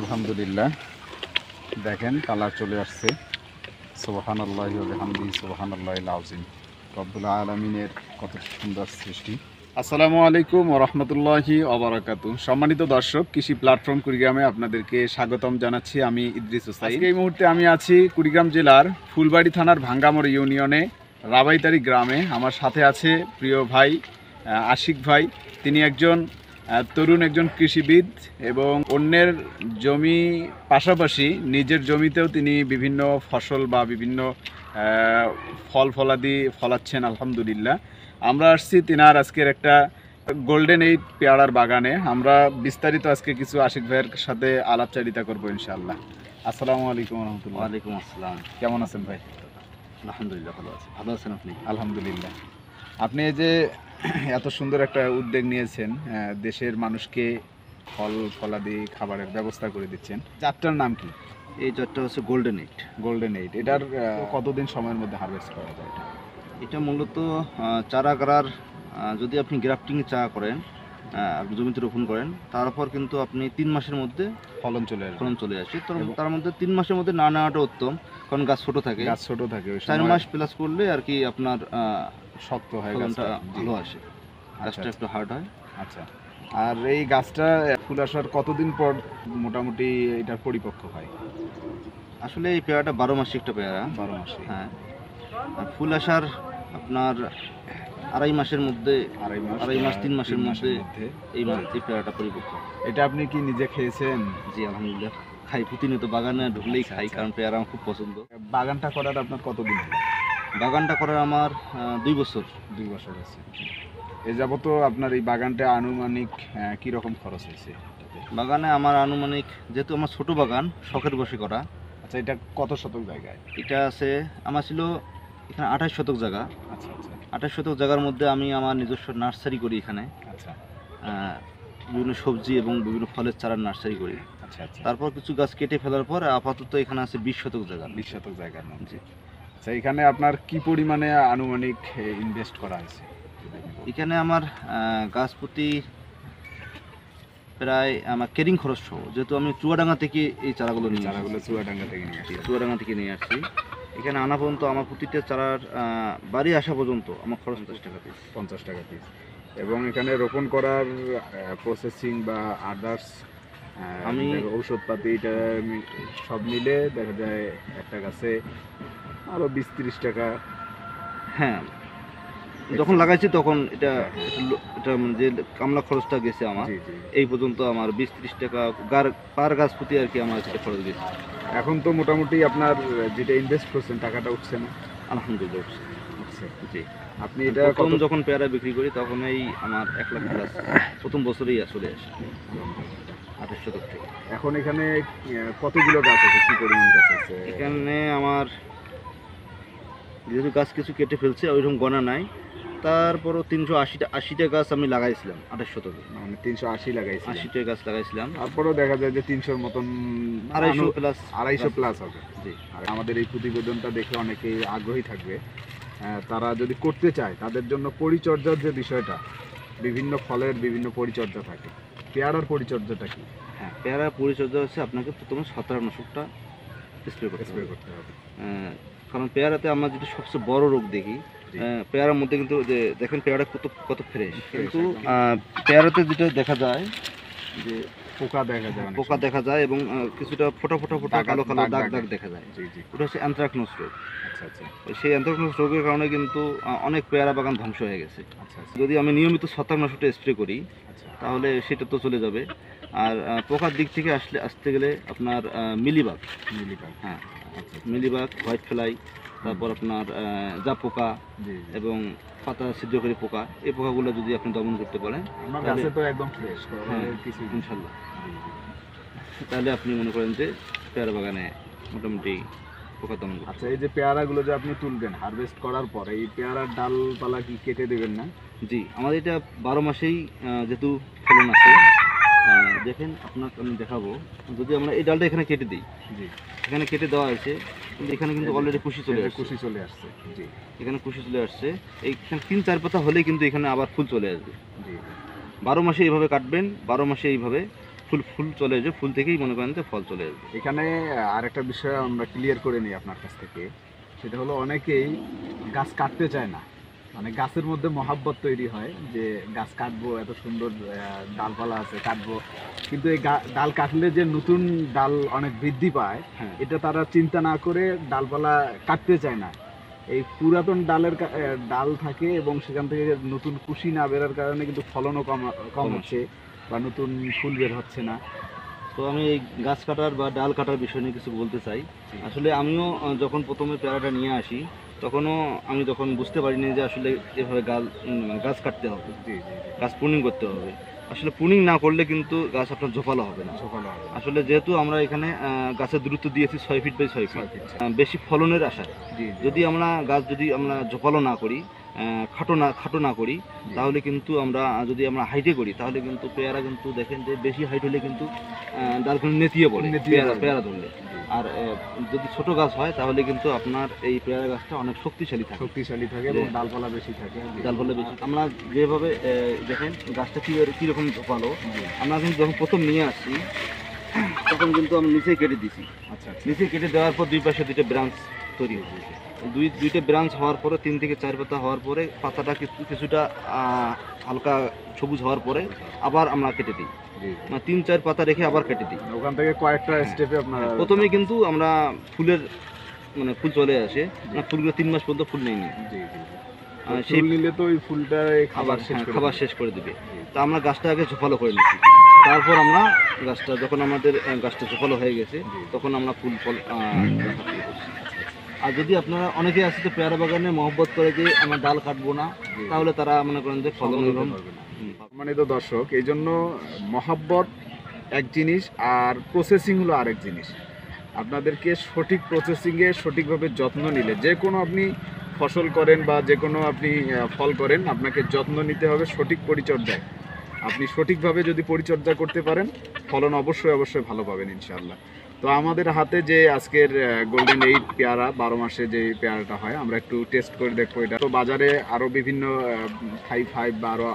আলহামদুলিল্লাহ, দেখেন কালার চলে আসছে। সুবহানাল্লাহি ওয়া বিহামদিহি সুবহানাল্লাহিল আযীম। রব্বুল আলামিনের কত সুন্দর সৃষ্টি। আসসালামু আলাইকুম ওয়া রাহমাতুল্লাহি ওয়া বারাকাতুহু। সম্মানিত দর্শক, কৃষি প্ল্যাটফর্ম কুড়িগ্রামে আপনাদেরকে স্বাগতম জানাচ্ছি। আমি ইদ্রিস হোসাইন। এই মুহূর্তে আমি আছি কুড়িগ্রাম জেলার ফুলবাড়ি থানার ভাঙ্গামোড় ইউনিয়নে রাবাইতারি গ্রামে। আমার সাথে আছে প্রিয় ভাই আশিক ভাই। তিনি একজন তরুণ একজন কৃষিবিদ এবং অন্যের জমি পাশাপাশি নিজের জমিতেও তিনি বিভিন্ন ফসল বা বিভিন্ন ফল ফলাদি ফলাচ্ছেন। আলহামদুলিল্লাহ, আমরা আসছি তিনার আজকের একটা গোল্ডেন এইট পেয়ারার বাগানে। আমরা বিস্তারিত আজকে কিছু আশিক ভাইয়ের সাথে আলাপচারিতা করবো ইনশাআল্লাহ। আসসালামু আলাইকুম রহমতুল্লাহ। ওয়ালাইকুম আসসালাম। কেমন আছেন ভাই? আলহামদুলিল্লাহ ভালো আছি। ভালো আছেন আপনি? আলহামদুলিল্লাহ। আপনি এই যে এত সুন্দর একটা উদ্যোগ নিয়েছেন, দেশের মানুষকে ফল ফলাদি খাবারের ব্যবস্থা করে দিচ্ছেন। জাতটার নাম কি? এই জাতটা হচ্ছে গোল্ডেন এইট। Golden eight. এটার কতদিন সময়ের মধ্যে হারভেস্ট করা যায় এটা? এটা মূলত চারা করার যদি আপনি গ্রাফটিং চারা করেন, আপনি জমিতে রোপণ করেন, তারপর কিন্তু আপনি 3 মাসের মধ্যে ফলন চলে আসে। তার মধ্যে 3 মাসের মধ্যে না নেওয়াটা উত্তম, কারণ গাছ ছোট থাকে। গাছ ছোট থাকে, ওই 4 মাস প্লাস করলে আর কি আপনার শক্ত হয়, ফলনটা গাছটা ভালো আসে, গাছটা একটু হার্ড হয়। আচ্ছা, আর এই গাছটা ফুল আসার কতদিন পর মোটামুটি এটার পরিপক্ক হয়? আসলে এই পেয়ারাটা 12 মাসিক একটা পেয়ারা। 12 মাসে। হ্যাঁ, আর ফুল আসার আপনার আড়াই মাসের মধ্যে, আড়াই মাস 3 মাসের মধ্যে এই পেয়ারাটা পরিপক্ক। এটা আপনি কি নিজে খেয়েছেন? জি আলহামদুলিল্লাহ, খাই প্রতিনিয়ত। বাগানে ঢুকলেই খাই, কারণ পেয়ারা আমার খুব পছন্দ। বাগানটা করার আপনার কতদিন হলো? বাগানটা করার আমার 2 বছর। 2 বছর আছে। এ যাবত আপনার এই বাগানটা আনুমানিক কীরকম খরচ হয়েছে? বাগানে আমার আনুমানিক, যেহেতু আমার ছোট বাগান, শখের বসে করা। আচ্ছা, এটা কত শতক জায়গায়? এটা আছে, আমার ছিল এখানে 28 শতক জায়গা। আচ্ছা আচ্ছা। 28 শতক জায়গার মধ্যে আমি আমার নিজস্ব নার্সারি করি এখানে। আচ্ছা। বিভিন্ন সবজি এবং বিভিন্ন ফলের চারার নার্সারি করি। আচ্ছা আচ্ছা। তারপর কিছু গাছ কেটে ফেলার পর আপাতত এখানে আছে 20 শতক জায়গা। 20 শতক জায়গার নাম। জি। আচ্ছা, এখানে আপনার কি পরিমাণে আনুমানিক ইনভেস্ট করা হয়েছে? এখানে আমার গাছ প্রতি প্রায় আমার কেরিং খরচ সহ, যেহেতু আমি চুয়াডাঙ্গা থেকে এই চারাগুলো চুয়াডাঙ্গা থেকে নিয়ে আসছি। চুয়াডাঙ্গা থেকে নিয়ে আসছি। এখানে আনা পর্যন্ত আমার প্রতিটা চারার বাড়ি আসা পর্যন্ত আমার খরচ 50 টাকা পিস। 50 টাকা পিস। এবং এখানে রোপণ করার প্রসেসিং বা আদার্স আমি ঔষধপাতি এটা সব মিলে দেখা যায় একটা গাছে আরও 20-30 টাকা। হ্যাঁ, যখন লাগাইছি তখন এটা মানে যে কামলা খরচটা গেছে আমার, এই পর্যন্ত আমার 20-30 টাকা পার গাছ প্রতি আর কি আমার সেটা খরচ গেছে। এখন তো মোটামুটি আপনার যেটা ইনভেস্ট করছেন টাকাটা উঠছে না? আলহামদুলিল্লাহ উঠছে। জি। আপনি এটা যখন পেয়ারা বিক্রি করি তখন এই আমার 1 লাখ প্লাস প্রথম বছরেই চলে আসে 28 শতক থেকে। এখন এখানে কতগুলো গাছ আছে, কি পরিমাণ গাছ আছে? এখানে আমার যেহেতু গাছ কিছু কেটে ফেলছে, ওইরকম গণা নাই, তারপরও 380টা গাছ আমি লাগাইছিলাম 28 শতকে। মানে 380 লাগাইছি, 80টা গাছ লাগাইছিলাম। তারপরেও দেখা যায় যে 300-র মতন, 250 প্লাস হবে। জি। আর আমাদের এই প্রতিবেদনটা দেখে অনেকেই আগ্রহী থাকবে, তারা যদি করতে চায় তাদের জন্য পরিচর্যার যে বিষয়টা, বিভিন্ন ফলের বিভিন্ন পরিচর্যা থাকে। পেয়ারার পরিচর্যাটা কি? হ্যাঁ, পেয়ারার পরিচর্যা হচ্ছে আপনাকে প্রথমে ছত্রাকনাশকটা স্প্রে করতে হবে। কারণ পেয়ারাতে আমরা যেটা সবচেয়ে বড় রোগ দেখি, পেয়ারার মধ্যে কিন্তু যে দেখেন পেয়ারা কত ফ্রেশ, কিন্তু পেয়ারাতে যেটা দেখা যায় যে পোকা দেখা যায় এবং কিছুটা ফোটা কালো দাগ দেখা যায়। ওটা হচ্ছে অ্যানথ্রাকনোজ রোগ। আচ্ছা আচ্ছা। সেই অ্যানথ্রাকনোজ রোগের কারণে কিন্তু অনেক পেয়ারা বাগান ধ্বংস হয়ে গেছে। আচ্ছা। যদি আমি নিয়মিত ছত্রাকনাশকটা স্প্রে করি তাহলে সেটা তো চলে যাবে। আর পোকার দিক থেকে আসতে গেলে আপনার মিলিবাগ, হ্যাঁ, মিলিবাগ, হোয়াইট ফ্লাই, তারপর আপনার যা পোকা এবং পাতা ছিদ্রকারী পোকা, এই পোকাগুলো যদি আপনি দমন করতে পারেন ইনশাল্লাহ, তাহলে আপনি মনে করেন যে পেয়ারা বাগানে মোটামুটি পোকা দমন। আচ্ছা, এই যে পেয়ারাগুলো যে আপনি তুলবেন হারভেস্ট করার পরে, এই পেয়ারার ডালপালা কি কেটে দেবেন না? জি, আমাদের এটা 12 মাসেই যেহেতু ফলন আছে, দেখেন আপনাকে আমি দেখাবো। যদি আমরা এই ডালটা এখানে কেটে দিই, জি, এখানে কেটে দেওয়া হয়েছে, কিন্তু এখানে কিন্তু অলরেডি কুশি চলে আসছে। জি, এখানে কুশি চলে আসছে। এইখানে 3-4 পাতা হলেই কিন্তু এখানে আবার ফুল চলে আসবে। জি, 12 মাসে এইভাবে কাটবেন, 12 মাসে এইভাবে ফুল চলে আসবে, ফুল থেকেই মনে করেন যে ফল চলে আসবে। এখানে আরেকটা বিষয় আমরা ক্লিয়ার করে নিই আপনার কাছ থেকে, সেটা হলো অনেকেই গাছ কাটতে চায় না, মানে গাছের মধ্যে মহাব্বত তৈরি হয় যে গাছ কাটবো, এত সুন্দর ডালপালা আছে কাটবো, কিন্তু এই ডাল কাটলে যে নতুন ডাল অনেক বৃদ্ধি পায় হ্যাঁ, এটা তারা চিন্তা না করে ডালপালা কাটতে চায় না। এই পুরাতন ডাল থাকে এবং সেখান থেকে নতুন কুশি না বেরোর কারণে কিন্তু ফলনও কম হচ্ছে বা নতুন ফুল বের হচ্ছে না। তো আমি এই গাছ কাটার বা ডাল কাটার বিষয় নিয়ে কিছু বলতে চাই। আসলে আমিও যখন প্রথমে পেয়ারাটা নিয়ে আসি তখনও আমি তখন বুঝতে পারিনি যে আসলে এভাবে গাছ কাটতে হবে, জি জি গাছ প্রুনিং করতে হবে। আসলে প্রুনিং না করলে কিন্তু গাছ আপনার ঝোপালো হবে না। সফল হবে। আসলে যেহেতু আমরা এখানে গাছের দূরত্ব দিয়েছি 6 ফিট বাই 6 ফিট, 6 ফিট। বেশি ফলনের আশায় জি যদি আমরা গাছ যদি আমরা ঝোপালো না করি, খাটো না করি, তাহলে কিন্তু আমরা যদি আমরা হাইটে করি তাহলে কিন্তু পেয়ারা কিন্তু দেখেন যে বেশি হাইট হলে কিন্তু ডালগুলো নেতিয়ে পড়ে পেয়ারা ধরলে। আর যদি ছোট গাছ হয় তাহলে কিন্তু আপনার এই পেয়ারা গাছটা অনেক শক্তিশালী থাকে এবং ডালপালা বেশি থাকে। ডালপালা বেশি। আমরা যেভাবে দেখেন গাছটা কীরকম ঝোপালো, আমরা কিন্তু যখন প্রথম নিয়ে আসছি তখন কিন্তু আমরা নিচে কেটে দিছি। আচ্ছা নিচে কেটে দেওয়ার পর দুই পাশে দুইটা ব্রাঞ্চ তৈরি হয়েছে। দুইটা ব্রাঞ্চ হওয়ার পরে 3 থেকে 4 পাতা হওয়ার পরে পাতাটা কিছুটা হালকা সবুজ হওয়ার পরে আবার আমরা কেটে দিই, মানে 3-4 পাতা রেখে আবার কেটে দিই। ওখান থেকে কয়েকটা স্টেপে আপনার প্রথমে কিন্তু আমরা ফুল চলে আসে, মানে ফুলগুলো 3 মাস পর্যন্ত ফুল নেয়নি। সেই নিলে তো ওই ফুলটা খাবার শেষ করে দেবে। তা আমরা গাছটা আগে ঝোপালো করে নিচ্ছি, তারপর আমরা গাছটা যখন আমাদের গাছটা ঝোপালো হয়ে গেছে তখন আমরা ফুল ফল দেখা শুরু করছি। আর যদি আপনারা অনেকে আছে তো পেয়ারা বাগানে মহব্বত করে যে আমরা ডাল কাটবো না, তাহলে তারা মনে করেন যে ফলন সম্মানিত দর্শক, এই জন্য মহাব্বত এক জিনিস আর প্রসেসিং হলো আরেক জিনিস। আপনাদেরকে সঠিক প্রসেসিংয়ে সঠিকভাবে যত্ন নিলে যে কোনো আপনি ফসল করেন বা যে কোনো আপনি ফল করেন, আপনাকে যত্ন নিতে হবে সঠিক পরিচর্যায়। আপনি সঠিকভাবে যদি পরিচর্যা করতে পারেন ফলন অবশ্যই ভালো পাবেন ইনশাআল্লাহ। তো আমাদের হাতে যে আজকের গোল্ডেন 8 পেয়ারা 12 মাসে যে পেয়ারাটা হয়, আমরা একটু টেস্ট করে দেখবো। এটা তো বাজারে আরও বিভিন্ন 5 বা আরও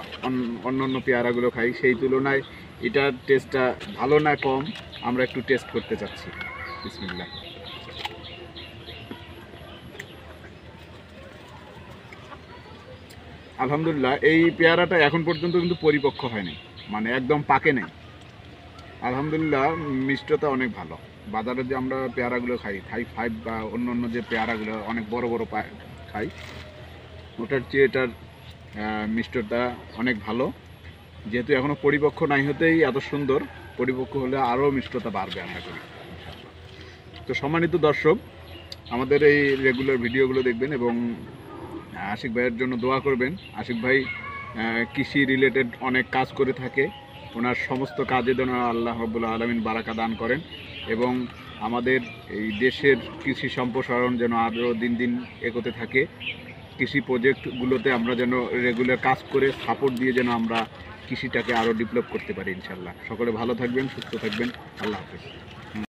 অন্য পেয়ারাগুলো খাই, সেই তুলনায় এটার টেস্টটা ভালো না কম আমরা একটু টেস্ট করতে চাচ্ছি। বিসমিল্লাহ। আলহামদুলিল্লাহ, এই পেয়ারাটা এখন পর্যন্ত কিন্তু পরিপক্ক হয়নি, মানে একদম পাকে নেই। আলহামদুলিল্লাহ, মিষ্টতা অনেক ভালো। বাজারে যে আমরা পেয়ারাগুলো খাই 5 বা অন্য যে পেয়ারাগুলো অনেক বড় খাই, ওটার চেয়ে এটার মিষ্টতা অনেক ভালো। যেহেতু এখনও পরিপক্ক নাই হতেই এত সুন্দর, পরিপক্ক হলে আরও মিষ্টতা বাড়বে আশা করি। তো সম্মানিত দর্শক, আমাদের এই রেগুলার ভিডিওগুলো দেখবেন এবং আশিক ভাইয়ের জন্য দোয়া করবেন। আশিক ভাই কৃষি রিলেটেড অনেক কাজ করে থাকে, ওনার সমস্ত কাজে যেন আল্লাহ রাব্বুল আলামিন বারাকা দান করেন এবং আমাদের এই দেশের কৃষি সম্প্রসারণ যেন আরও দিন দিন এগোতে থাকে। কৃষি প্রজেক্টগুলোতে আমরা যেন রেগুলার কাজ করে সাপোর্ট দিয়ে যেন আমরা কৃষিটাকে আরও ডেভেলপ করতে পারি ইনশাআল্লাহ। সকলে ভালো থাকবেন, সুস্থ থাকবেন। আল্লাহ হাফেজ।